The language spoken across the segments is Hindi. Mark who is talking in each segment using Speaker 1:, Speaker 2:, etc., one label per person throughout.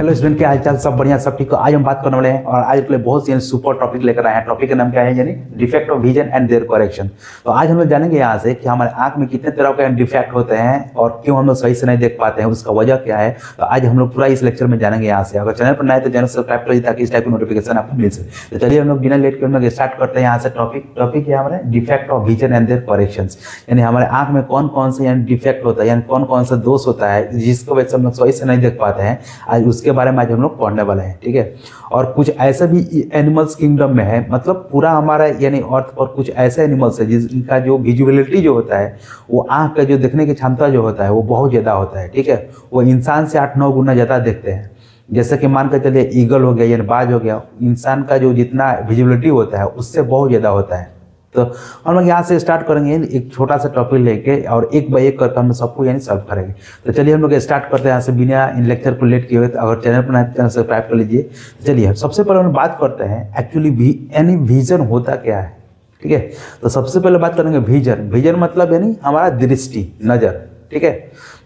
Speaker 1: हेलो स्टूडेंट, क्या हालचाल? सब बढ़िया, सब ठीक। आज हम बात करने वाले हैं और आज के लिए बहुत ही सुपर टॉपिक लेकर आए हैं। टॉपिक का नाम क्या है? यानी defect of vision and their correction. तो आज हम लोग जानेंगे यहाँ से कि हमारे आंख में कितने तरह के डिफेक्ट होते हैं और क्यों हम लोग सही से नहीं देख पाते हैं, उसका वजह क्या है। तो आज हम लोग पूरा इस लेक्चर में जानेंगे यहाँ से। अगर चैनल पर नए तो चैनल सब्सक्राइब करिए ताकि इस टाइप की नोटिफिकेशन आपको मिल सके। तो चलिए हम लोग बिना लेट के हम लोग स्टार्ट करते हैं यहाँ से। टॉपिक है हमारे defect of vision and their correction. यानी हमारे आंख में कौन कौन से यानी डिफेक्ट होता है, यानी कौन कौन सा दोष होता है जिसको वजह से हम लोग सही से नहीं देख पाते हैं। आज उसके बारे में आज हम लोग पढ़ने वाले हैं, ठीक है। और कुछ ऐसा भी एनिमल्स किंगडम में है, मतलब पूरा हमारा यानी अर्थ पर कुछ ऐसे एनिमल्स है जिनका जो विजुअलिटी जो होता है, वो आंख का जो देखने की क्षमता जो होता है वो बहुत ज़्यादा होता है, ठीक है। वो इंसान से 8-9 गुना ज़्यादा देखते हैं। जैसे कि मान कर चलिए ईगल हो गया यानी बाज हो गया, इंसान का जो जितना विजुअलिटी होता है उससे बहुत ज़्यादा होता है। तो हम लोग यहाँ से स्टार्ट करेंगे एक छोटा सा टॉपिक लेके और एक बाय एक करके हम सबको यानी सॉल्व करेंगे। तो चलिए हम लोग स्टार्ट करते हैं यहाँ से बिना इन लेक्चर को लेट किए हुए। अगर चैनल पर नए चैनल सब्सक्राइब कर लीजिए। चलिए सबसे पहले हम बात करते हैं एक्चुअली यानी विजन होता क्या है, ठीक है। तो सबसे पहले बात करेंगे विजन। विजन मतलब यानी हमारा दृष्टि, नज़र, ठीक है।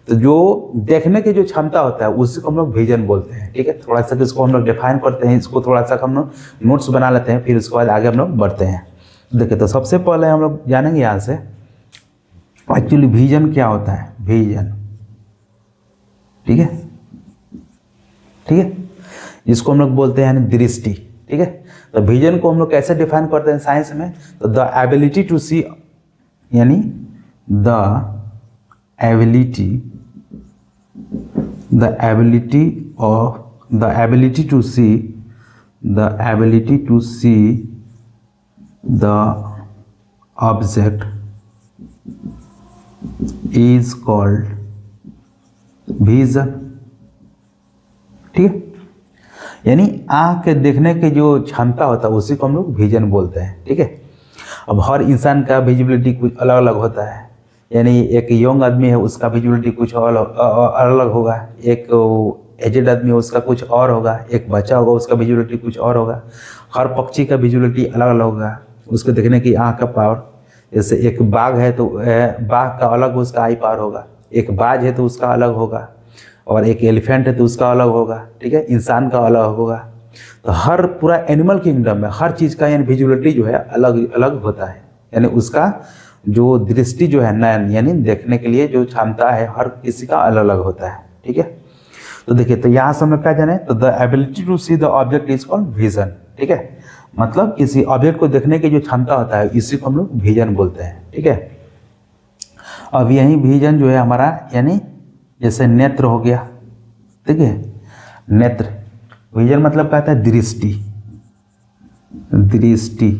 Speaker 1: तो जो देखने की जो क्षमता होता है उसी को हम लोग विजन बोलते हैं, ठीक है। थोड़ा सा इसको हम लोग डिफाइन करते हैं, इसको थोड़ा सा हम लोग नोट्स बना लेते हैं, फिर उसके बाद आगे हम लोग बढ़ते हैं। देखिए तो सबसे पहले हम लोग जानेंगे यहाँ से एक्चुअली विजन क्या होता है। विजन, ठीक है, ठीक है, जिसको हम लोग बोलते हैं यानी दृष्टि, ठीक है। तो विजन को हम लोग कैसे डिफाइन करते हैं साइंस में? तो द एबिलिटी टू सी, यानी the ability to see the object is called vision, ठीक है। यानी आँख के देखने की जो क्षमता होता है उसी को हम लोग विजन बोलते हैं, ठीक है। अब हर इंसान का विजिबिलिटी कुछ अलग अलग होता है। यानी एक यंग आदमी है उसका विजिबिलिटी कुछ अलग होगा, एक एजेड आदमी है उसका कुछ और होगा, एक बच्चा होगा उसका विजिबिलिटी कुछ और होगा। हर पक्षी का विजिबिलिटी अलग अलग होगा, उसको देखने की आँख का पावर। जैसे एक बाघ है तो बाघ का अलग उसका आई पावर होगा, एक बाज है तो उसका अलग होगा, और एक एलिफेंट है तो उसका अलग होगा, ठीक है। इंसान का अलग होगा। तो हर पूरा एनिमल किंगडम में हर चीज़ का यानी विजुअलिटी जो है अलग अलग होता है। यानी उसका जो दृष्टि जो है नयन यानी देखने के लिए जो क्षमता है हर किसी का अलग अलग होता है, ठीक है। तो देखिए तो यहाँ से हम लोग क्या जाने, तो the ability to see the object is called vision, ठीक है। मतलब किसी ऑब्जेक्ट को देखने की जो क्षमता होता है इसी को हम लोग विजन बोलते हैं, ठीक है। अब यही विजन जो है हमारा यानी जैसे नेत्र हो गया, ठीक है। नेत्र, विजन मतलब क्या होता है? दृष्टि, दृष्टि,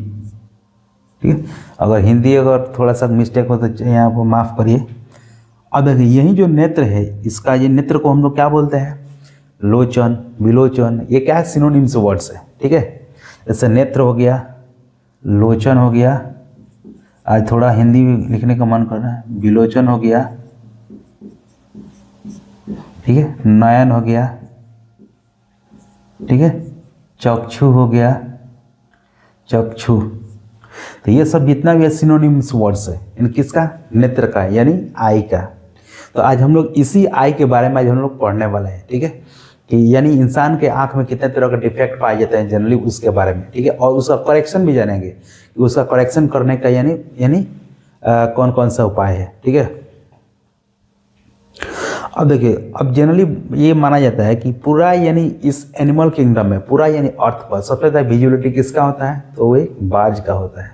Speaker 1: ठीक है। अगर हिंदी अगर थोड़ा सा मिस्टेक हो तो यहाँ पर माफ़ करिए। अब देखिए यही जो नेत्र है इसका, ये नेत्र को हम लोग क्या बोलते हैं? लोचन, विलोचन, ये क्या है? सिनोनिम्स वर्ड्स है, ठीक है। जैसे नेत्र हो गया, लोचन हो गया, आज थोड़ा हिंदी लिखने का मन कर रहा है, विलोचन हो गया, ठीक है, नयन हो गया, ठीक है, चक्षु हो गया, चक्षु। तो ये सब जितना भी है सिनोनिम्स वर्ड्स है इन किसका? नेत्र का यानी आई का। तो आज हम लोग इसी आई के बारे में आज हम लोग पढ़ने वाले हैं, ठीक है। कि यानी इंसान के आंख में कितने तरह के डिफेक्ट पाए जाते हैं जनरली उसके बारे में, ठीक है। और उसका करेक्शन भी जानेंगे कि उसका करेक्शन करने का यानी कौन कौन सा उपाय है, ठीक है। अब देखिए अब जनरली ये माना जाता है कि पूरा यानी इस एनिमल किंगडम में पूरा यानी अर्थ पर सबसे ज़्यादा विजुअलिटी किसका होता है? तो वो एक बाज का होता है।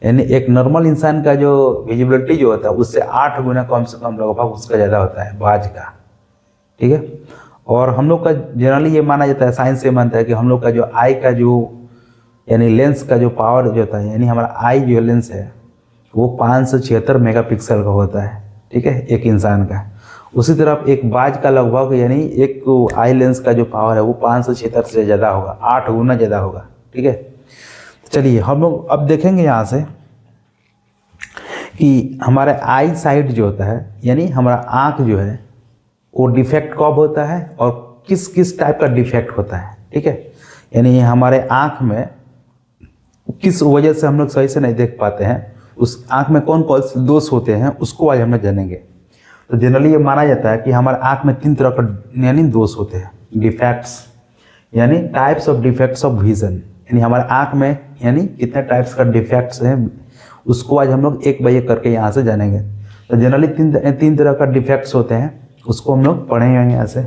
Speaker 1: यानी एक नॉर्मल इंसान का जो विजिबिलिटी जो होता है उससे 8 गुना कम से कम लगभग उसका ज़्यादा होता है बाज का, ठीक है। और हम लोग का जनरली ये माना जाता है, साइंस ये मानता है कि हम लोग का जो आई का जो यानी लेंस का जो पावर जो होता है यानी हमारा आई जो लेंस है वो 576 मेगापिक्सल का होता है, ठीक है, एक इंसान का। उसी तरह एक बाज का लगभग यानी एक आई लेंस का जो पावर है वो 576 से ज़्यादा होगा, 8 गुना ज़्यादा होगा, ठीक है। चलिए हम लोग अब देखेंगे यहाँ से कि हमारा आई साइड जो होता है यानी हमारा आँख जो है वो डिफेक्ट कब होता है और किस किस टाइप का डिफेक्ट होता है, ठीक है। यानी हमारे आँख में किस वजह से हम लोग सही से नहीं देख पाते हैं, उस आँख में कौन कौन से दोष होते हैं उसको आज हम लोग जानेंगे। तो जनरली ये माना जाता है कि हमारे आँख में 3 तरह का यानी दोष होते हैं, डिफेक्ट्स यानी types of defects of vision, यानी हमारे आँख में यानी कितने टाइप्स का डिफेक्ट्स हैं उसको आज हम लोग एक बाय एक करके यहाँ से जानेंगे। तो जनरली तीन तरह का डिफेक्ट्स होते हैं, उसको हम लोग पढ़ेंगे यहाँ से।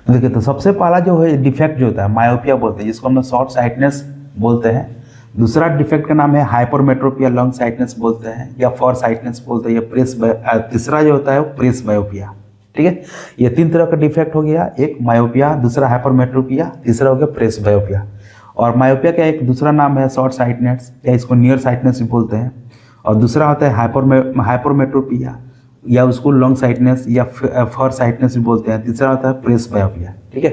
Speaker 1: देखिए, तो सबसे पहला जो है डिफेक्ट जो होता है मायोपिया बोलते हैं, जिसको हम लोग शॉर्ट साइटनेस बोलते हैं। दूसरा डिफेक्ट का नाम है हाइपरमेट्रोपिया, लॉन्ग साइटनेस बोलते हैं, या फॉर साइटनेस बोलते हैं, या तीसरा जो होता है वो प्रेस बायोपिया। ठीक है, ये तीन तरह का डिफेक्ट हो गया, एक मायोपिया, दूसरा हाइपरमेट्रोपिया, तीसरा हो गया प्रेस बायोपिया। और मायोपिया का एक दूसरा नाम है शॉर्ट साइटनेस, या इसको नियर साइटनेस भी बोलते हैं। और दूसरा होता है हाइपरमेट्रोपिया, या उसको लॉन्ग साइटनेस या फॉर साइटनेस भी बोलते हैं। तीसरा होता है प्रेस बायोपिया। ठीक है,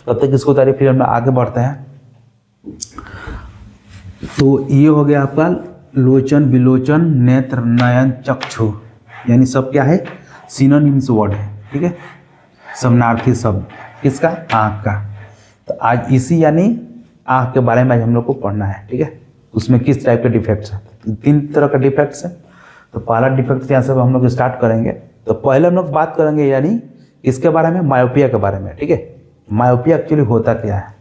Speaker 1: तब तक इसको तारीफ, फिर हम आगे बढ़ते हैं। तो ये हो गया आपका लोचन, विलोचन, नेत्र, नयन, चक्षु, यानी सब क्या है, सिनोनिम्स वर्ड है। ठीक है, समानार्थी शब्द किसका, आँख का। तो आज इसी यानी आँख के बारे में आज हम लोग को पढ़ना है। ठीक है, उसमें किस टाइप के डिफेक्ट्स हैं, तो तीन तरह का डिफेक्ट्स हैं। तो पहला डिफेक्ट यहाँ से हम लोग स्टार्ट करेंगे। तो पहले हम लोग बात करेंगे यानी इसके बारे में, मायोपिया के बारे में। ठीक है, मायोपिया एक्चुअली होता क्या है।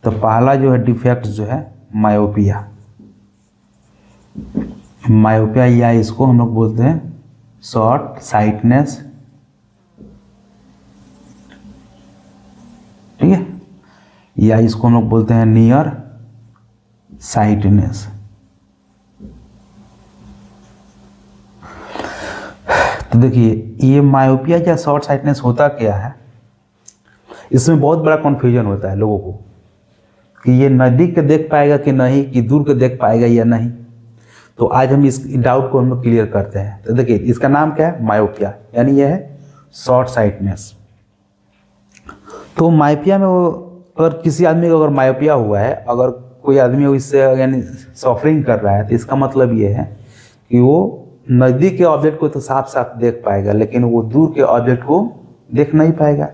Speaker 1: तो पहला जो है डिफेक्ट जो है मायोपिया, मायोपिया या इसको हम लोग बोलते हैं शॉर्ट साइटनेस। ठीक है, या इसको हम लोग बोलते हैं नियर साइटनेस। तो देखिए, ये मायोपिया या शॉर्ट साइटनेस होता क्या है, इसमें बहुत बड़ा कन्फ्यूजन होता है लोगों को कि ये नज़दीक के देख पाएगा कि नहीं, कि दूर के देख पाएगा या नहीं। तो आज हम इस डाउट को हम लोग क्लियर करते हैं। तो देखिए, इसका नाम क्या है, मायोपिया, यानी यह है शॉर्ट साइटनेस। तो मायोपिया में वो, अगर किसी आदमी को अगर मायोपिया हुआ है, अगर कोई आदमी इससे यानी सफरिंग कर रहा है, तो इसका मतलब ये है कि वो नज़दीक के ऑब्जेक्ट को तो साफ साफ देख पाएगा, लेकिन वो दूर के ऑब्जेक्ट को देख नहीं पाएगा।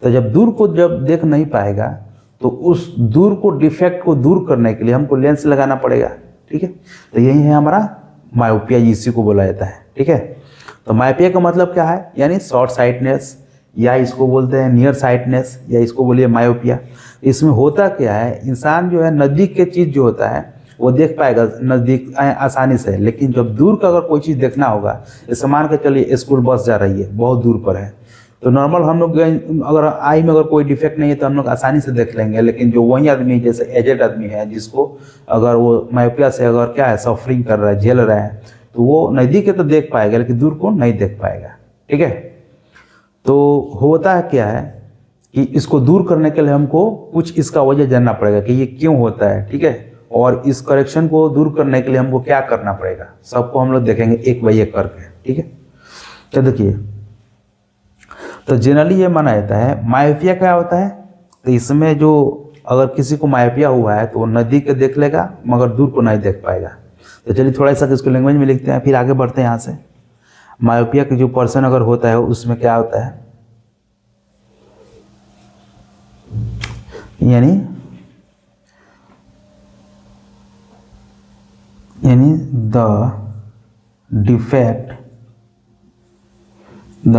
Speaker 1: तो जब दूर को जब देख नहीं पाएगा, तो उस दूर को, डिफेक्ट को दूर करने के लिए हमको लेंस लगाना पड़ेगा। ठीक है, तो यही है हमारा मायोपिया, इसी को बोला जाता है। ठीक है, तो मायोपिया का मतलब क्या है, यानी शॉर्ट साइटनेस, या इसको बोलते हैं नियर साइटनेस, या इसको बोलिए मायोपिया। इसमें होता क्या है, इंसान जो है नज़दीक के चीज़ जो होता है वो देख पाएगा नज़दीक आसानी से, लेकिन जब दूर का अगर कोई चीज़ देखना होगा, जैसे मान के चलिए स्कूल बस जा रही है, बहुत दूर पर है, तो नॉर्मल हम लोग अगर आई में अगर कोई डिफेक्ट नहीं है तो हम लोग आसानी से देख लेंगे। लेकिन जो वही आदमी, जैसे एजेड आदमी है, जिसको अगर वो मायोपिया से अगर क्या है सफरिंग कर रहा है, झेल रहा है, तो वो नज़दीक है तो देख पाएगा, लेकिन दूर को नहीं देख पाएगा। ठीक है, तो होता है क्या है कि इसको दूर करने के लिए हमको कुछ इसका वजह जानना पड़ेगा कि ये क्यों होता है। ठीक है, और इस करेक्शन को दूर करने के लिए हमको क्या करना पड़ेगा, सबको हम लोग देखेंगे एक बाय एक करके। ठीक है, तो देखिए, तो जनरली ये माना जाता है मायोपिया क्या होता है, तो इसमें जो अगर किसी को मायोपिया हुआ है तो वो नज़दीक के देख लेगा मगर दूर को नहीं देख पाएगा। तो चलिए थोड़ा सा इसको लैंग्वेज में लिखते हैं, फिर आगे बढ़ते हैं यहाँ से। मायोपिया के जो पर्सन अगर होता है उसमें क्या होता है, यानी the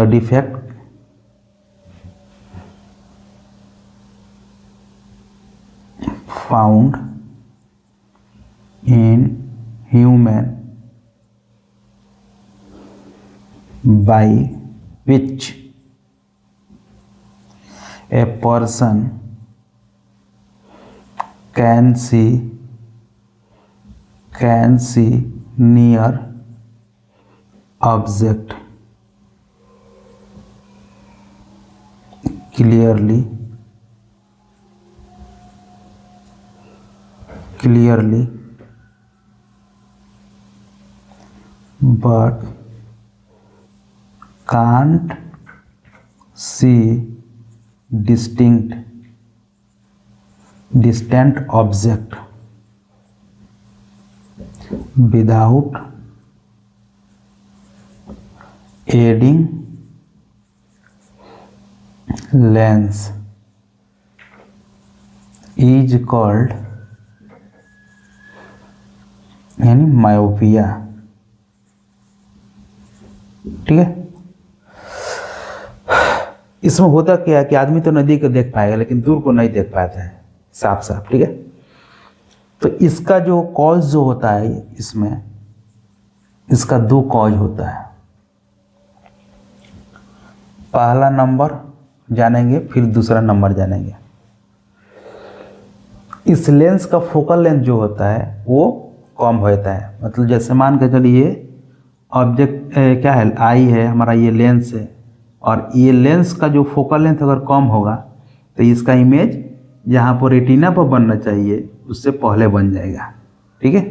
Speaker 1: defect found in human by which a person can see near object clearly but can't see distant object without aiding lens is called यानी मायोपिया। ठीक है, इसमें होता क्या है कि आदमी तो नदी को देख पाएगा लेकिन दूर को नहीं देख पाता है साफ साफ, ठीक है। तो इसका जो कॉज जो होता है इसमें, इसका दो कॉज होता है। पहला नंबर जानेंगे फिर दूसरा नंबर जानेंगे। इस लेंस का फोकल लेंथ जो होता है वो कम होता है। मतलब जैसे मान के चलिए ऑब्जेक्ट क्या है, आई है हमारा, ये लेंस है, और ये लेंस का जो फोकल लेंथ अगर कम होगा तो इसका इमेज जहाँ पर रेटिना पर बनना चाहिए उससे पहले बन जाएगा, ठीक है।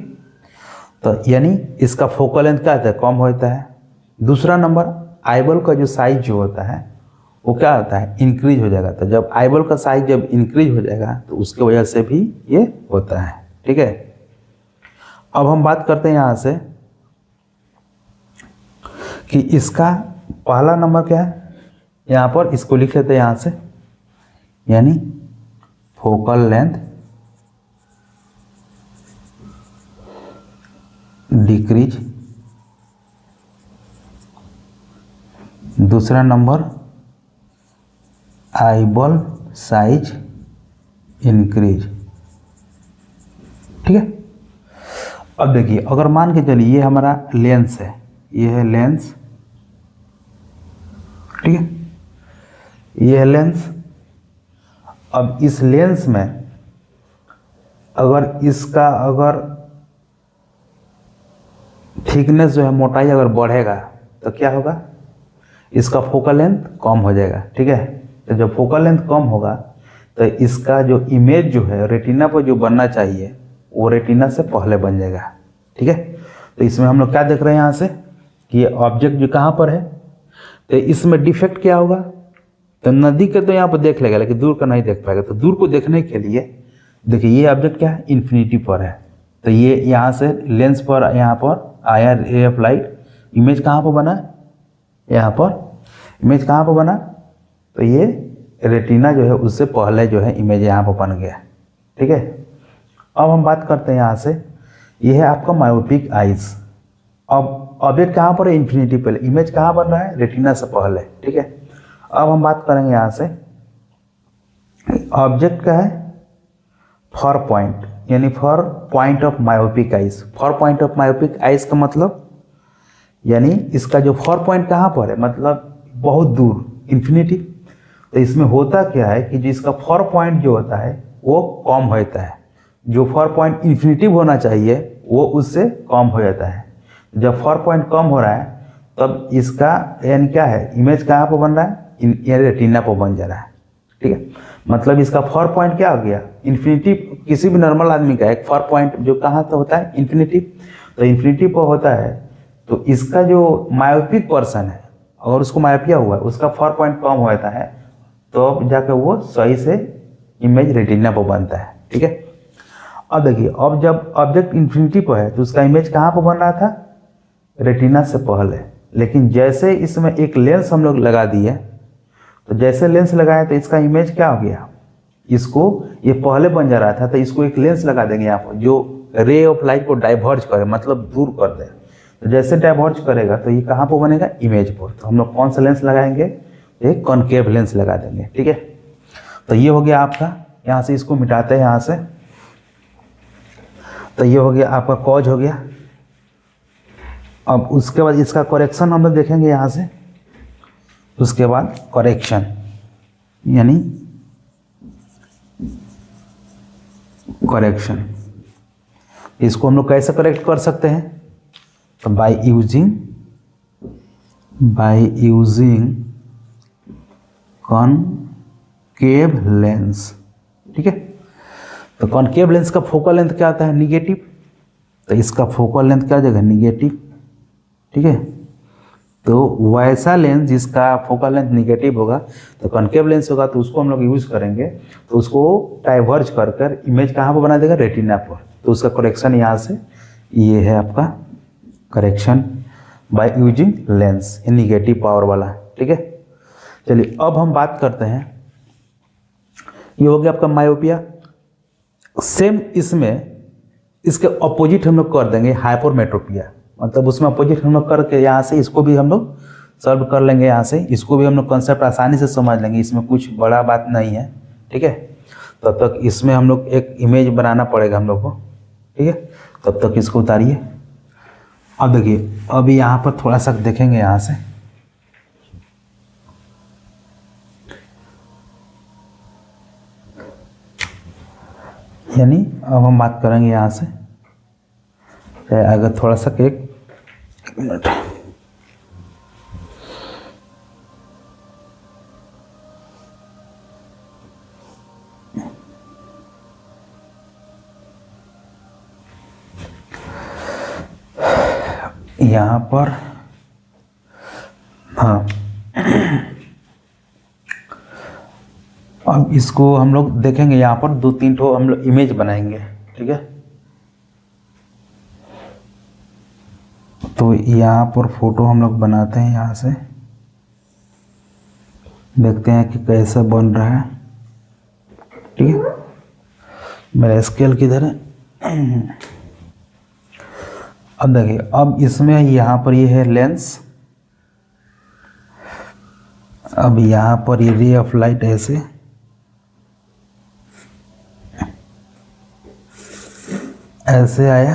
Speaker 1: तो यानी इसका फोकल लेंथ क्या होता है, कम होता है। दूसरा नंबर, आईबॉल का जो साइज जो होता है वो क्या होता है, इंक्रीज हो जाएगा। तो जब आईबॉल का साइज जब इंक्रीज हो जाएगा तो उसके वजह से भी ये होता है, ठीक है। अब हम बात करते हैं यहाँ से कि इसका पहला नंबर क्या है, यहाँ पर इसको लिख लेते हैं यहाँ से, यानी फोकल लेंथ डिक्रीज। दूसरा नंबर, आईबॉल साइज इंक्रीज, ठीक है। अब देखिए, अगर मान के चलिए ये हमारा लेंस है, ये है लेंस, ठीक है, ये है लेंस। अब इस लेंस में अगर इसका अगर थिकनेस जो है, मोटाई अगर बढ़ेगा तो क्या होगा, इसका फोकल लेंथ कम हो जाएगा, ठीक है। तो जब फोकल लेंथ कम होगा तो इसका जो इमेज जो है रेटिना पर जो बनना चाहिए वो रेटिना से पहले बन जाएगा, ठीक है। तो इसमें हम लोग क्या देख रहे हैं यहाँ से कि ये ऑब्जेक्ट जो कहाँ पर है, तो इसमें डिफेक्ट क्या होगा, तो नदी के तो यहाँ पर देख लेगा लेकिन दूर का नहीं देख पाएगा। तो दूर को देखने के लिए देखिए ये ऑब्जेक्ट क्या है, इन्फिनिटी पर है, तो ये यहाँ से लेंस पर यहाँ पर आया रे ऑफ लाइट, इमेज कहाँ पर बना, यहाँ पर इमेज कहाँ पर बना, तो ये रेटिना जो है उससे पहले जो है इमेज यहाँ पर बन गया, ठीक है। अब हम बात करते हैं यहाँ से, ये है आपका मायोपिक आइज। अब ऑब्जेक्ट कहाँ पर है, इन्फिनिटी पहले, इमेज कहाँ बन रहा है, रेटिना से पहले, ठीक है। अब हम बात करेंगे यहाँ से, ऑब्जेक्ट का है फॉर पॉइंट, यानी for point of myopic eyes. For point of myopic eyes का मतलब यानी इसका जो फॉर पॉइंट कहाँ पर है, मतलब बहुत दूर, इन्फिनिटी। तो इसमें होता क्या है कि जिसका फॉर पॉइंट जो होता है वो कम होता है, जो फॉर पॉइंट इन्फिनिटी होना चाहिए वो उससे कम हो जाता है। जब फॉर पॉइंट कम हो रहा है तब इसका यानी क्या है, इमेज कहाँ पर बन रहा है, ये रेटिना पर बन जा रहा है, ठीक है। मतलब इसका फॉर पॉइंट क्या हो गया, इन्फिनिटी। किसी भी नॉर्मल आदमी का एक फॉर पॉइंट जो कहाँ तो होता है, इन्फिनिटी। तो इन्फिनिटी पर होता है, तो इसका जो मायोपिक पर्सन है अगर उसको मायोपिया हुआ है उसका फॉर पॉइंट कम होता है, तो अब जाकर वो सही से इमेज रेटिना पर बनता है, ठीक है। अब देखिए, अब जब ऑब्जेक्ट इन्फिनिटी पर है तो उसका इमेज कहाँ पर बन रहा था, रेटिना से पहले। लेकिन जैसे इसमें एक लेंस हम लोग लगा दिए, तो जैसे लेंस लगाए तो इसका इमेज क्या हो गया, इसको ये पहले बन जा रहा था, तो इसको एक लेंस लगा देंगे यहाँ पर जो रे ऑफ लाइट को डाइवर्ज करे, मतलब दूर कर दे। तो जैसे डाइवर्ज करेगा तो ये कहाँ पर बनेगा, इमेज पर। तो हम लोग कौन सा लेंस लगाएंगे, एक कॉनकेव लेंस लगा देंगे, ठीक है। तो ये हो गया आपका, यहाँ से इसको मिटाते हैं यहाँ से, तो ये हो गया आपका कॉज हो गया। अब उसके बाद इसका करेक्शन हम लोग देखेंगे यहाँ से, उसके बाद करेक्शन यानी करेक्शन, इसको हम लोग कैसे करेक्ट कर सकते हैं, तो बाय यूजिंग कॉनकेव लेंस, ठीक है। तो कॉनकेव लेंस का फोकल लेंथ क्या आता है, निगेटिव। तो इसका फोकल लेंथ क्या हो जाएगा, निगेटिव, ठीक है। तो वैसा लेंस जिसका फोकल लेंथ निगेटिव होगा, तो कॉनकेव लेंस होगा तो उसको हम लोग यूज करेंगे, तो उसको डाइवर्ज कर कर इमेज कहाँ पर बना देगा, रेटिना पर। तो उसका करेक्शन यहाँ से ये है आपका correction by using lens, negative power वाला, ठीक है। चलिए अब हम बात करते हैं, ये हो गया आपका मायोपिया। सेम इसमें इसके अपोजिट हम लोग कर देंगे हाइपरमेट्रोपिया, मतलब उसमें अपोजिट हम लोग करके यहाँ से इसको भी हम लोग सॉल्व कर लेंगे यहाँ से। इसको भी हम लोग कंसेप्ट आसानी से समझ लेंगे, इसमें कुछ बड़ा बात नहीं है, ठीक है। तब तक इसमें हम लोग एक इमेज बनाना पड़ेगा हम लोग को, ठीक है। तब तक इसको उतारिए। अब देखिए, अभी यहाँ पर थोड़ा सा देखेंगे यहाँ से, यानी अब हम बात करेंगे यहाँ से, अगर थोड़ा सा एक मिनट, यहाँ पर, हाँ, अब इसको हम लोग देखेंगे, यहाँ पर 2-3 ठो हम लोग इमेज बनाएंगे, ठीक है। तो यहाँ पर फोटो हम लोग बनाते हैं, यहाँ से देखते हैं कि कैसा बन रहा है, ठीक है। मेरा स्केल किधर है? अब देखिए, अब इसमें यहाँ पर ये है लेंस, अब यहाँ पर ये रे ऑफ लाइट ऐसे, ऐसे आया,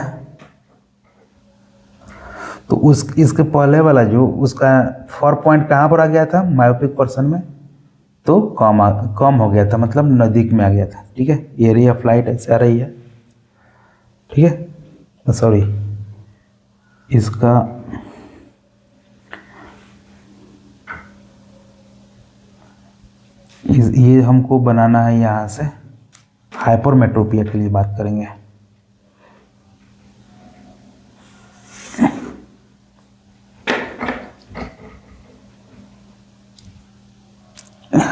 Speaker 1: तो इसके पहले वाला जो उसका 4 पॉइंट कहाँ पर आ गया था मायोपिक पर्सन में, तो कम हो गया था, मतलब नज़दीक में आ गया था, ठीक है। ये रे ऑफ लाइट ऐसे आ रही है, ठीक है। सॉरी, इसका ये हमको बनाना है यहाँ से, हाइपरमेट्रोपिया के लिए बात करेंगे।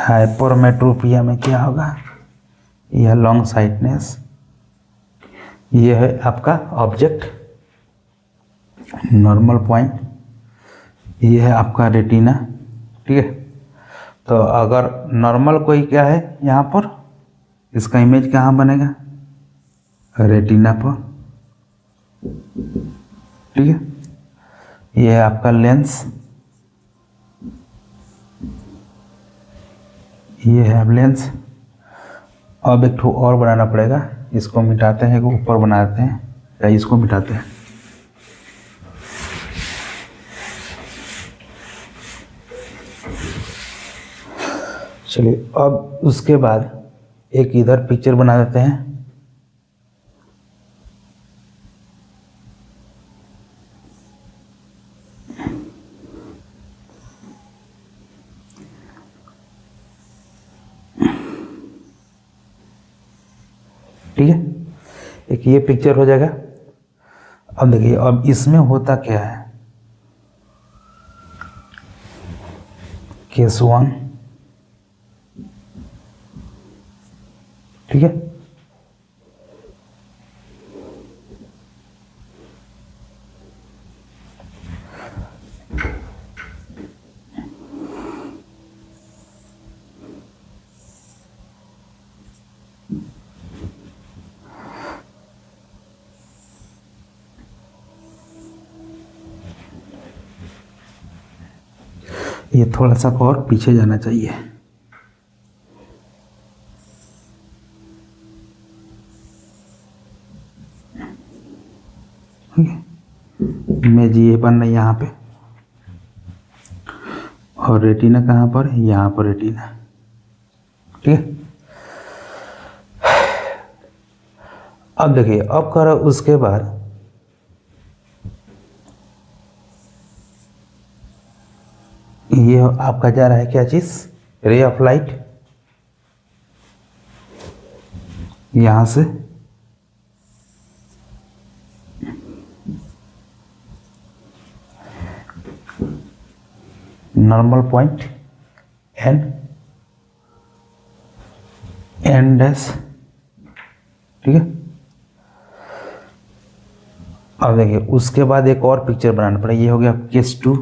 Speaker 1: हाइपरमेट्रोपिया में क्या होगा, यह लॉन्ग साइटनेस, यह है आपका ऑब्जेक्ट नॉर्मल पॉइंट, यह है आपका रेटिना, ठीक है। तो अगर नॉर्मल कोई क्या है यहाँ पर, इसका इमेज कहाँ बनेगा, रेटिना पर, ठीक है। यह है आपका लेंस, ये है लेंस। अब एक ठो और बनाना पड़ेगा, इसको मिटाते हैं, ऊपर बनाते हैं, या इसको मिटाते हैं। चलिए, अब उसके बाद एक इधर पिक्चर बना देते हैं, ठीक है। एक ये पिक्चर हो जाएगा। अब देखिए, अब इसमें होता क्या है, केस 1, ठीक है। ये थोड़ा सा और पीछे जाना चाहिए, इमेज ये बन रही है यहाँ पे, और रेटिना कहाँ पर, यहाँ पर रेटिना, ठीक है। अब देखिए, अब करो उसके बाद ये आपका जा रहा है क्या चीज, रे ऑफ लाइट, यहां से नॉर्मल पॉइंट एन डैश, ठीक है। अब देखिए, उसके बाद एक और पिक्चर बनाना पड़ेगा, ये हो गया केस 2,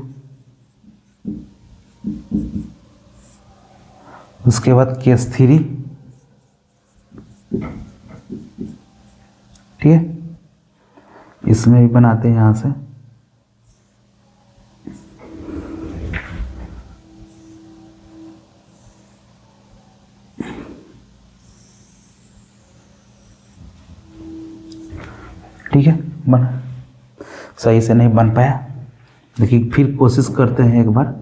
Speaker 1: उसके बाद केस 3, ठीक है। इसमें भी बनाते हैं यहां से, ठीक है, बना सही से नहीं बन पाया। देखिए फिर कोशिश करते हैं एक बार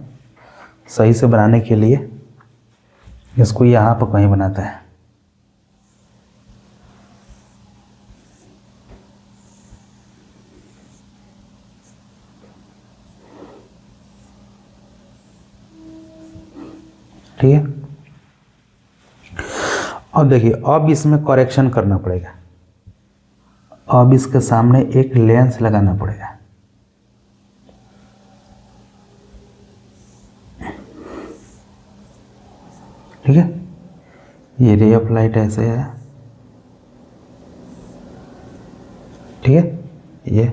Speaker 1: सही से बनाने के लिए। इसको यहाँ पर कहीं बनाता है। ठीक है, अब देखिए अब इसमें करेक्शन करना पड़ेगा। अब इसके सामने एक लेंस लगाना पड़ेगा। ठीक है, ये रे ऑफ लाइट ऐसे है। ठीक है, ये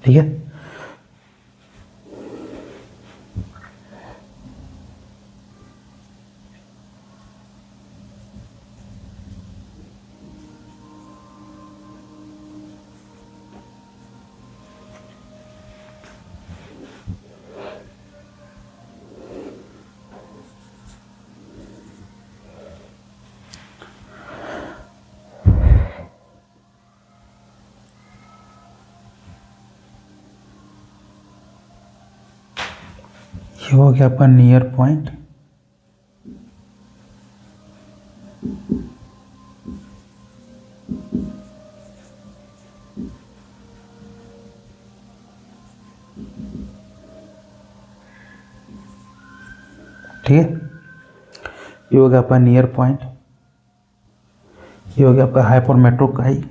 Speaker 1: ठीक है, ये हो गया आपका नियर पॉइंट। ठीक है, ये हो गया आपका नियर पॉइंट। ये हो गया आपका हाइपरमेट्रोपिक आई।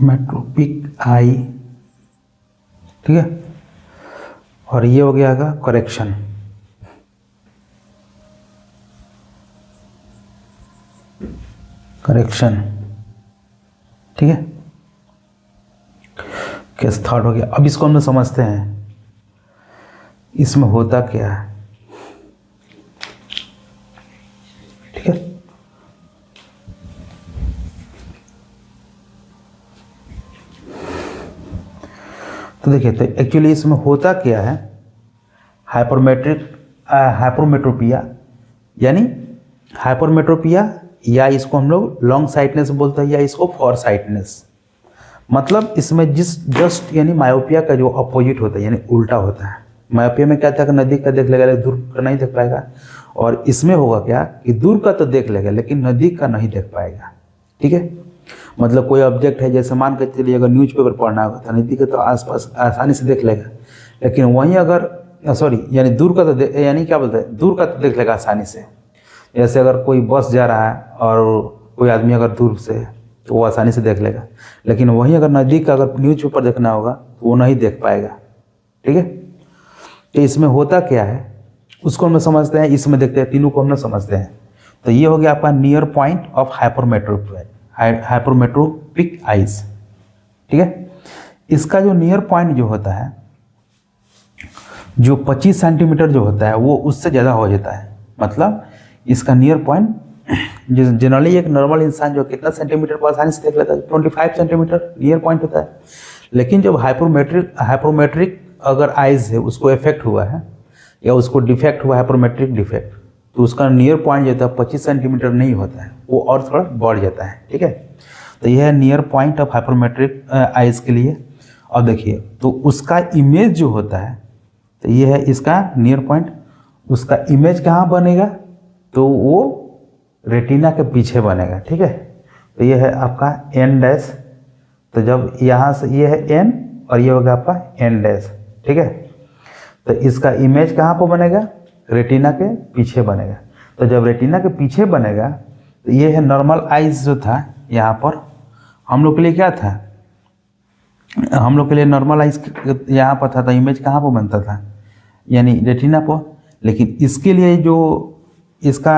Speaker 1: मेट्रोपिक आई। ठीक है, और ये हो गया आगा करेक्शन। करेक्शन ठीक है, केस थर्ड हो गया। अब इसको हम लोग समझते हैं इसमें होता क्या है। ठीक है, तो देखिए तो एक्चुअली इसमें होता क्या है। हाइपरमेट्रोपिया यानी हाइपरमेट्रोपिया, या इसको हम लोग लॉन्ग साइटनेस बोलते हैं, या इसको फॉर साइटनेस। मतलब इसमें जस्ट यानी मायोपिया का जो अपोजिट होता है यानी उल्टा होता है। मायोपिया में क्या था कि नदी का देख लेगा लेकिन दूर का नहीं देख पाएगा, और इसमें होगा क्या कि दूर का तो देख लेगा लेकिन नदी का नहीं देख पाएगा। ठीक है, मतलब कोई ऑब्जेक्ट है, जैसे मान के चलिए अगर न्यूज़पेपर पढ़ना होगा तो नदी के तो आसपास आसानी से देख लेगा, लेकिन वहीं अगर यानी दूर का तो यानी क्या बोलते हैं, दूर का तो देख लेगा आसानी से। जैसे अगर कोई बस जा रहा है और कोई आदमी अगर दूर से तो वो आसानी से देख लेगा, लेकिन वहीं अगर नदी का अगर न्यूज़पेपर देखना होगा तो वो नहीं देख पाएगा। ठीक है, तो इसमें होता क्या है उसको हम समझते हैं, इसमें देखते हैं, तीनों को हम समझते हैं। तो ये हो गया आपका near point of hypermetropic eyes. ठीक है, इसका जो नियर पॉइंट जो होता है, जो 25 सेंटीमीटर जो होता है वो उससे ज़्यादा हो जाता है। मतलब इसका नियर पॉइंट जनरली एक नॉर्मल इंसान जो कितना सेंटीमीटर पर आसानी से देख लेता है, 25 सेंटीमीटर नियर पॉइंट होता है। लेकिन जब हाइपरमेट्रिक अगर आइज है उसको इफेक्ट हुआ है या उसको डिफेक्ट हुआ हाइपरमेट्रिक डिफेक्ट, तो उसका नियर पॉइंट जो होता है 25 सेंटीमीटर नहीं होता है, वो और थोड़ा बढ़ जाता है। ठीक है, तो यह है नियर पॉइंट ऑफ हाइपरमेट्रिक आइज के लिए। और देखिए तो उसका इमेज जो होता है, तो ये है इसका नियर पॉइंट। उसका इमेज कहाँ बनेगा, तो वो रेटिना के पीछे बनेगा। ठीक है, तो ये है आपका एन डैश। तो जब यहाँ से ये है एन और ये होगा आपका एन डैश। ठीक है, तो इसका इमेज कहाँ पर बनेगा, रेटिना के पीछे बनेगा। तो जब रेटिना के पीछे बनेगा तो ये है नॉर्मल आइज जो था यहाँ पर हम लोग के लिए क्या था, हम लोग के लिए नॉर्मल आइज यहाँ पर था, तो इमेज कहाँ पर बनता था, यानी रेटिना पर। लेकिन इसके लिए जो इसका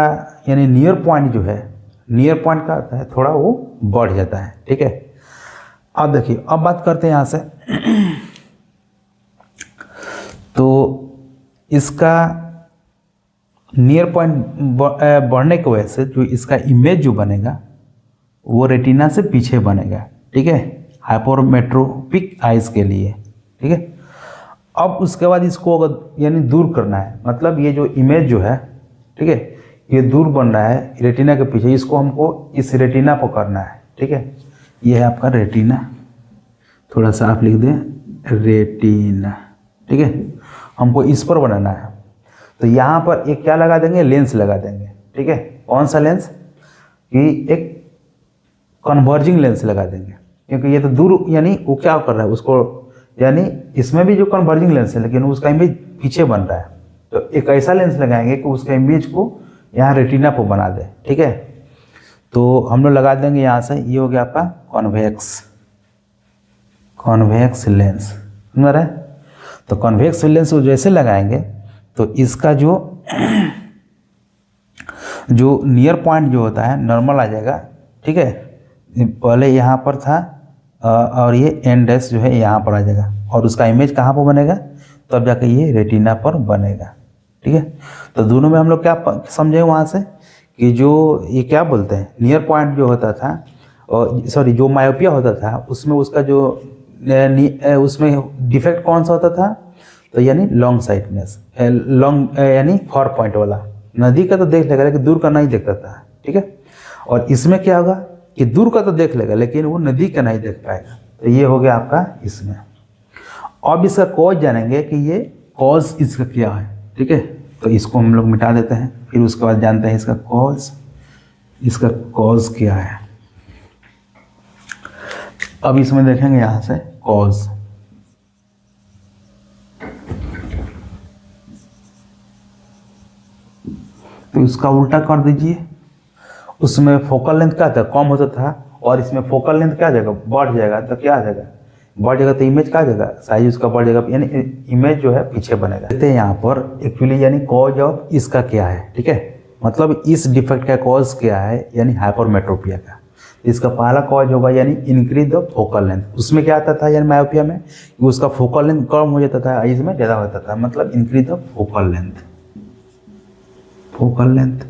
Speaker 1: यानी नियर पॉइंट जो है, नियर पॉइंट का आता है थोड़ा वो बढ़ जाता है। ठीक है, अब देखिए अब बात करते हैं यहाँ से। तो इसका नियर पॉइंट बढ़ने की वजह से जो इसका इमेज जो बनेगा वो रेटिना से पीछे बनेगा। ठीक है, हाइपरमेट्रोपिक आइज के लिए, ठीक है। अब उसके बाद इसको अगर यानी दूर करना है, मतलब ये जो इमेज जो है, ठीक है, ये दूर बन रहा है रेटिना के पीछे, इसको हमको इस रेटिना पर करना है, ठीक है। ये है आपका रेटिना, थोड़ा सा आप लिख दें रेटिना, ठीक है। हमको इस पर बनाना है, तो यहाँ पर एक क्या लगा देंगे, लेंस लगा देंगे, ठीक है। कौन सा लेंस, कि एक कन्वर्जिंग लेंस लगा देंगे, क्योंकि ये तो दूर यानी वो क्या कर रहा है उसको, यानी इसमें भी जो कन्वर्जिंग लेंस है लेकिन उसका इमेज पीछे बन रहा है, तो एक ऐसा लेंस लगाएंगे कि उसका इमेज को यहाँ रेटिना पर बना दे, ठीक है। तो हम लोग लगा देंगे यहाँ से, ये हो गया आपका कॉन्वेक्स लेंस, समझ रहे हैं। तो कॉन्वेक्स लेंस को जैसे लगाएंगे तो इसका जो नियर पॉइंट जो होता है नॉर्मल आ जाएगा, ठीक है। पहले यहाँ पर था और ये एंड डैश जो है यहाँ पर आ जाएगा, और उसका इमेज कहाँ पर बनेगा, तब तो जाके ये रेटिना पर बनेगा, ठीक है। तो दोनों में हम लोग क्या समझे वहाँ से, कि जो ये क्या बोलते हैं नियर पॉइंट जो होता था, और सॉरी जो मायोपिया होता था उसमें उसका जो उसमें डिफेक्ट कौन सा होता था, तो यानी लॉन्ग साइटनेस, लॉन्ग यानी फॉर पॉइंट वाला, नदी का तो देख लेगा लेकिन दूर का नहीं देखता था, ठीक है। और इसमें क्या होगा कि दूर का तो देख लेगा लेकिन वो नदी का नहीं देख पाएगा, तो ये हो गया आपका इसमें। अब इसका कॉज जानेंगे कि ये कॉज इसका क्या है, ठीक है। तो इसको हम लोग मिटा देते हैं, फिर उसके बाद जानते हैं इसका कॉज क्या है। अब इसमें देखेंगे यहाँ से कॉज, तो इसका उल्टा कर दीजिए। उसमें फोकल लेंथ क्या था, कम होता था, और इसमें फोकल लेंथ क्या जाएगा, बढ़ जाएगा, तो क्या आ जाएगा, बढ़ जाएगा, तो इमेज क्या जाएगा, साइज उसका बढ़ जाएगा, यानी इमेज जो है पीछे बनेगा। देखते हैं यहाँ पर एक्चुअली यानी कॉज ऑफ इसका क्या है, ठीक है। मतलब इस डिफेक्ट का कॉज क्या है, यानी हाइपरमेट्रोपिया का। इसका पहला कॉज होगा यानी इंक्रीज द फोकल लेंथ। उसमें क्या आता था यानी मायोपिया में, उसका फोकल लेंथ कम हो जाता था, इसमें ज़्यादा होता था, मतलब इंक्रीज द फोकल लेंथ।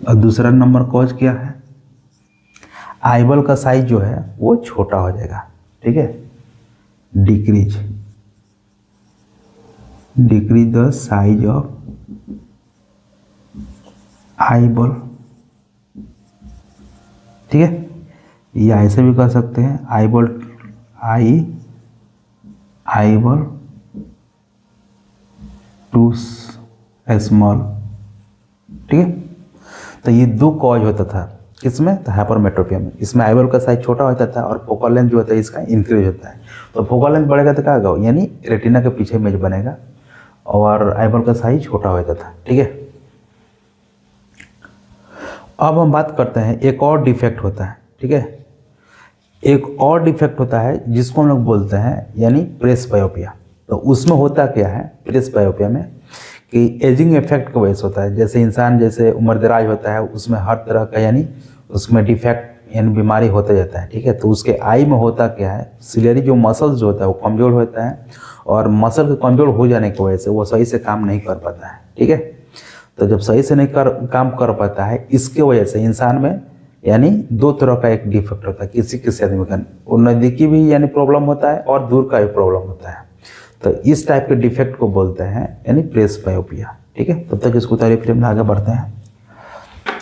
Speaker 1: और दूसरा नंबर कॉज क्या है, आईबॉल का साइज जो है वो छोटा हो जाएगा, ठीक है। Decrease the size of eyeball, ठीक है। या ऐसे भी कर सकते हैं आईबॉल टू स्मॉल, ठीक है। तो ये दो कॉज होता था किसमें, तो हाइपरमेट्रोपिया में। इसमें आईबॉल का साइज छोटा होता था और फोकल लेंथ जो होता है इसका इंक्रीज होता है। तो फोकल लेंथ बढ़ेगा तो क्या होगा, यानी रेटिना के पीछे इमेज बनेगा, और आईबॉल का साइज छोटा हो जाता था, ठीक है। अब हम बात करते हैं एक और डिफेक्ट होता है, ठीक है। एक और डिफेक्ट होता है जिसको हम लोग बोलते हैं यानी प्रेसबायोपिया। तो उसमें होता क्या है प्रेसबायोपिया में, कि एजिंग इफेक्ट की वजह से होता है। जैसे इंसान जैसे उम्रदराज होता है उसमें हर तरह का यानी उसमें डिफेक्ट यानी बीमारी होता जाता है, ठीक है। तो उसके आई में होता क्या है, सिलेरी जो मसल्स जो होता है वो कमज़ोर होता है, और मसल के कमज़ोर हो जाने की वजह से वो सही से काम नहीं कर पाता है, ठीक है। तो जब सही से नहीं काम कर पाता है, इसके वजह से इंसान में यानी दो तरह का एक डिफेक्ट होता है किसी आदमी का, नज़दीकी भी यानी प्रॉब्लम होता है और दूर का भी प्रॉब्लम होता है। तो इस टाइप के डिफेक्ट को बोलते हैं यानी प्रेसबायोपिया, ठीक है। तब तक इसको तारीफ में आगे बढ़ते हैं।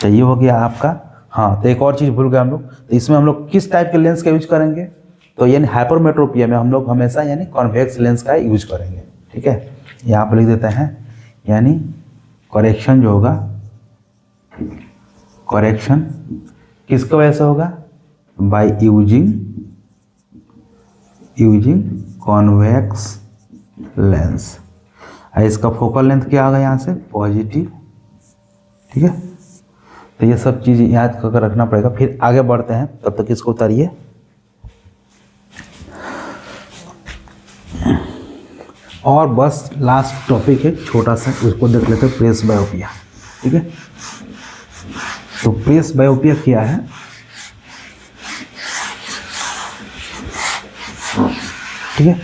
Speaker 1: तो ये हो गया आपका। हाँ, तो एक और चीज़ भूल गए हम लोग, तो इसमें हम लोग किस टाइप के लेंस का यूज करेंगे, तो यानी हाइपरमेट्रोपिया में हम लोग हमेशा यानी कॉन्वेक्स लेंस का यूज करेंगे, ठीक है। यहाँ पर लिख देते हैं, यानी करेक्शन जो होगा, करेक्शन किसकी वजह से होगा, बाय यूजिंग कॉन्वेक्स लेंस। इसका फोकल लेंथ क्या होगा यहाँ से, पॉजिटिव, ठीक है। तो ये सब चीज़ याद करके रखना पड़ेगा। फिर आगे बढ़ते हैं, तब तक इसको उतारिए। और बस लास्ट टॉपिक है छोटा सा, उसको देख लेते हैं, प्रेसबायोपिया, ठीक है। तो प्रेसबायोपिया क्या है, ठीक है।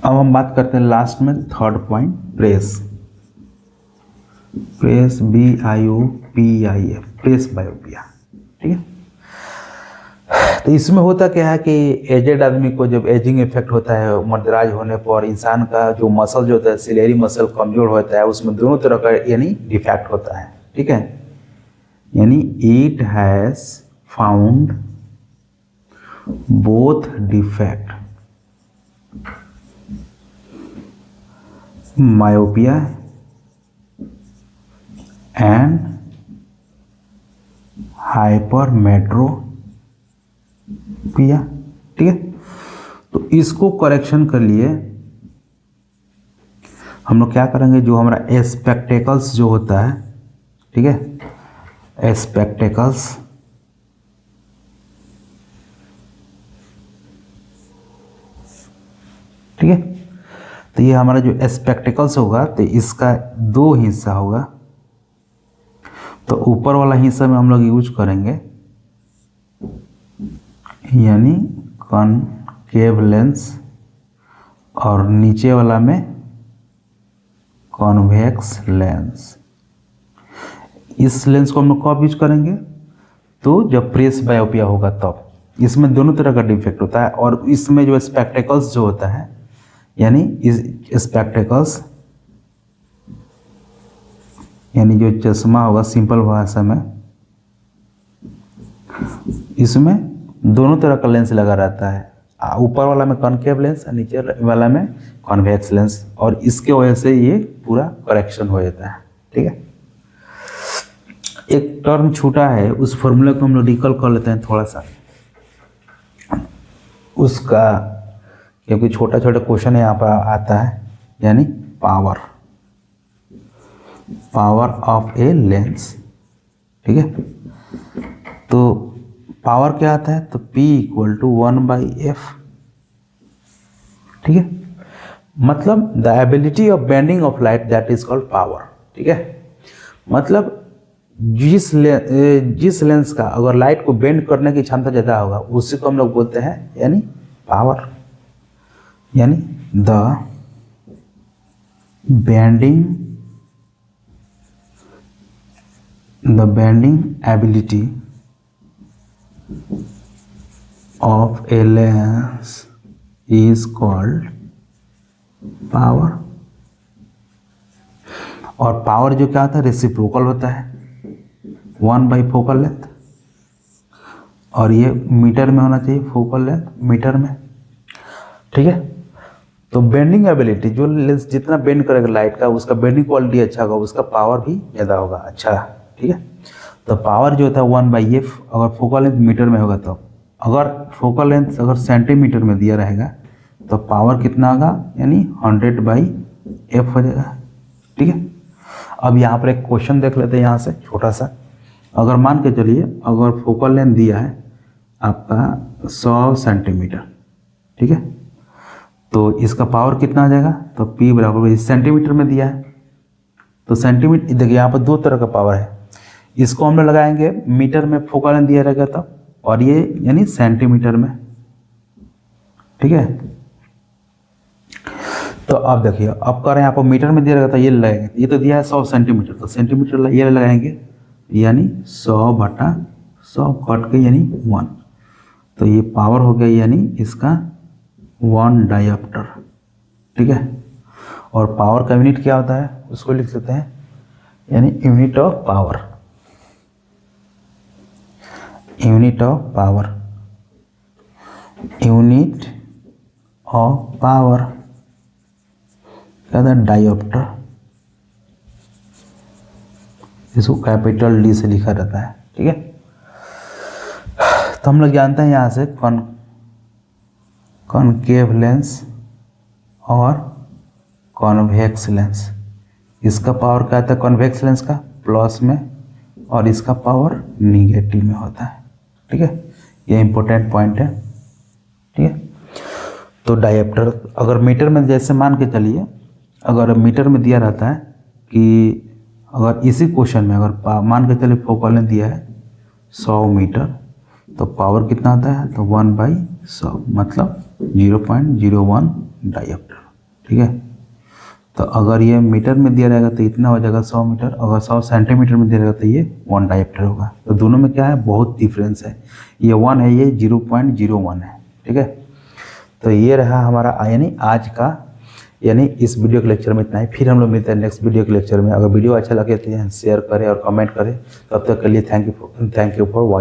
Speaker 1: अब हम बात करते हैं लास्ट में third point, press. Press BIOPIA, press biopia. ठीक है, तो इसमें होता क्या है कि एजेड आदमी को जब एजिंग इफेक्ट होता है, उम्रदराज होने पर इंसान का जो मसल जो होता है, सिलेरी मसल कमजोर होता है, उसमें दोनों तरह का यानी डिफेक्ट होता है। ठीक है, यानी it has found both defect, myopia and hypermetropia. ठीक है, तो इसको करेक्शन कर लिए हम लोग क्या करेंगे, जो हमारा स्पेक्टेकल्स जो होता है, ठीक है, स्पेक्टेकल्स ठीक है, तो ये हमारा जो स्पेक्टेकल्स होगा तो इसका दो हिस्सा होगा। तो ऊपर वाला हिस्सा में हम लोग यूज करेंगे यानी कॉनकेव लेंस, और नीचे वाला में कॉन्वेक्स लेंस। इस लेंस को हम लोग कब यूज करेंगे, तो जब प्रेस बायोपिया होगा तब। इसमें दोनों तरह का डिफेक्ट होता है, और इसमें जो स्पेक्टेकल्स जो होता है, यानी इस स्पेक्टेकल्स यानी जो चश्मा होगा सिंपल भाषा में, इसमें दोनों तरह का लेंस लगा रहता है। ऊपर वाला में कॉनकेव लेंस और नीचे वाला में कॉन्वेक्स लेंस, और इसके वजह से ये पूरा करेक्शन हो जाता है। ठीक है, एक टर्म छूटा है, उस फॉर्मूले को हम लोग रिकॉल कर लेते हैं थोड़ा सा उसका, क्योंकि छोटा छोटा क्वेश्चन यहाँ पर आता है। यानी पावर ऑफ ए लेंस। ठीक है, तो पावर क्या आता है, तो P = 1/F। ठीक है, मतलब the ability of bending of light that is called power. ठीक है, मतलब जिस लेंस का अगर लाइट को बेंड करने की क्षमता ज़्यादा होगा, उसी को हम लोग बोलते हैं यानी पावर, यानी the bending ability of a lens is called power। और पावर जो क्या होता है, रेसिप्रोकल होता है 1 फोकल लेंथ, और ये मीटर में होना चाहिए, फोकल लेंथ मीटर में। ठीक है, तो बेंडिंग एबिलिटी, जो लेंस जितना बेंड करेगा लाइट का, उसका बेंडिंग क्वालिटी अच्छा होगा, उसका पावर भी ज़्यादा होगा अच्छा। ठीक है, तो पावर जो होता है 1/F, अगर फोकल लेंथ मीटर में होगा तो, अगर फोकल लेंथ अगर सेंटीमीटर में दिया रहेगा तो पावर कितना होगा, यानी 100/F हो जाएगा। ठीक है, अब यहाँ पर एक क्वेश्चन देख लेते हैं यहाँ से छोटा सा। अगर मान के चलिए, अगर फोकल लेंथ दिया है आपका 100 सेंटीमीटर, ठीक है, तो इसका पावर कितना आ जाएगा, तो P = सेंटीमीटर में दिया है, तो सेंटीमीटर, देखिए यहाँ पर दो तरह का पावर है। इसको हम लोग लगाएंगे मीटर में, फोकल लेंथ दिया रहेगा तब, और ये यानी सेंटीमीटर में। ठीक है, तो अब देखिए, अब कर रहे हैं, यहाँ पर मीटर में दिया रहेगा तो ये लगाएंगे, ये तो दिया है 100 सेंटीमीटर, तो सेंटीमीटर ये लगाएंगे, यानी 100/100 कट के यानी 1, तो ये पावर हो गया यानी इसका 1 डायोप्टर। ठीक है, और पावर का यूनिट क्या होता है, उसको लिख लेते हैं, यानी unit of power. Unit of power क्या था, डायोप्टर। इसको कैपिटल D से लिखा रहता है। ठीक है, तो हम लोग जानते हैं यहाँ से कॉनकेव लेंस और कॉन्वेक्स लेंस। इसका पावर क्या आता है, कॉन्वेक्स लेंस का प्लस में, और इसका पावर निगेटिव में होता है। ठीक है, ये इंपॉर्टेंट पॉइंट है। ठीक है, तो डायोप्टर अगर मीटर में, जैसे मान के चलिए, अगर मीटर में दिया रहता है कि अगर इसी क्वेश्चन में अगर मान के चलिए फोकल लेंथ दिया है 100 मीटर, तो पावर कितना आता है, तो 1/100 मतलब 0.01 डायोप्टर। ठीक है, तो अगर ये मीटर में दिया रहेगा तो इतना हो जाएगा 100 मीटर, अगर 100 सेंटीमीटर में दिया रहेगा तो ये 1 डायप्टर होगा। तो दोनों में क्या है, बहुत डिफरेंस है, ये 1 है, ये 0.01 है। ठीक है, तो ये रहा हमारा यानी आज का, यानी इस वीडियो के लेक्चर में इतना ही। फिर हम लोग मिलते हैं नेक्स्ट वीडियो के लेक्चर में। अगर वीडियो अच्छा लगे तो शेयर करें और कमेंट करें। तब तक के लिए थैंक यू फॉर वॉचिंग।